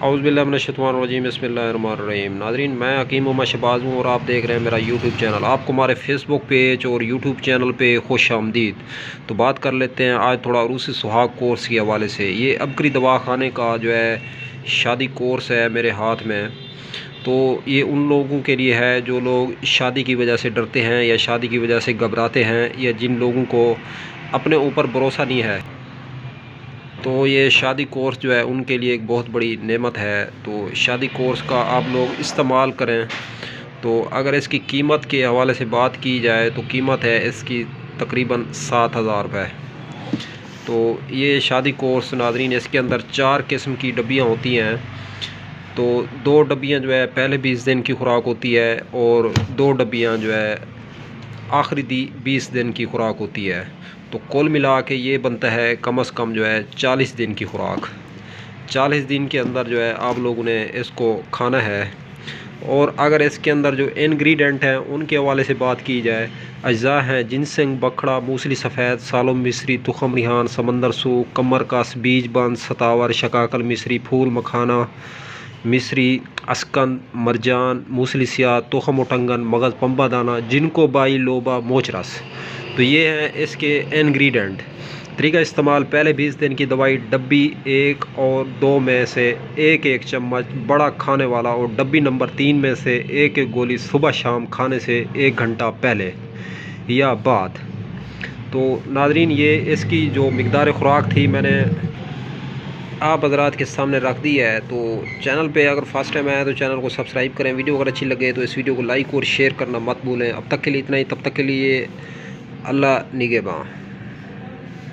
औज़ुबिल्लाहिमिनश्शैतानिर्रजीम बिस्मिल्लाहिर्रहमानिर्रहीम। नाज़रीन, मैं हकीम मोहम्मद शहबाज हूँ और आप देख रहे हैं मेरा यूट्यूब चैनल। आपको हमारे फेसबुक पेज और यूट्यूब चैनल पे खुश आमदीद। तो बात कर लेते हैं आज थोड़ा अरूसी सुहाग कोर्स के हवाले से। ये अबकरी दवाखाने का जो है शादी कोर्स है मेरे हाथ में। तो ये उन लोगों के लिए है जो लोग शादी की वजह से डरते हैं या शादी की वजह से घबराते हैं या जिन लोगों को अपने ऊपर भरोसा नहीं है। तो ये शादी कोर्स जो है उनके लिए एक बहुत बड़ी नेमत है। तो शादी कोर्स का आप लोग इस्तेमाल करें। तो अगर इसकी कीमत के हवाले से बात की जाए तो कीमत है इसकी तकरीबन 7,000 रुपये। तो ये शादी कोर्स नाज़रीन, इसके अंदर 4 किस्म की डब्बियाँ होती हैं। तो 2 डब्बियाँ जो है पहले 20 दिन की खुराक होती है और 2 डब्बियाँ जो है आखिरी 20 दिन की खुराक होती है। तो कुल मिला के ये बनता है कम से कम जो है 40 दिन की खुराक। 40 दिन के अंदर जो है आप लोगों ने इसको खाना है। और अगर इसके अंदर जो इंग्रेडिएंट हैं उनके हवाले से बात की जाए, अज्जा हैं जिनसिंग, बखड़ा, मूसली सफ़ेद, सालोम मिस्री, तुखम रिहान, समंदर सूख, कमर कस, बीज बंद, सतावर, शकाकल मिस्री, फूल मखाना मिस्री, अस्कंद, मरजान, मूसली सियाह, तुखम उटंगन, मगज़, पंबा दाना, जिनको बाई, लोबा, मोचरस। तो ये हैं इसके इंग्रेडिएंट। तरीका इस्तेमाल, पहले 20 दिन की दवाई डब्बी 1 और 2 में से एक एक चम्मच बड़ा खाने वाला और डब्बी नंबर 3 में से एक एक गोली सुबह शाम खाने से 1 घंटा पहले या बाद। तो नाज़रीन, ये इसकी जो मिकदार खुराक थी मैंने आप हज़रात के सामने रख दी है। तो चैनल पे अगर फर्स्ट टाइम आया तो चैनल को सब्सक्राइब करें। वीडियो अगर अच्छी लगे तो इस वीडियो को लाइक और शेयर करना मत भूलें। अब तक के लिए इतना ही, तब तक के लिए अल्लाह निगहबान।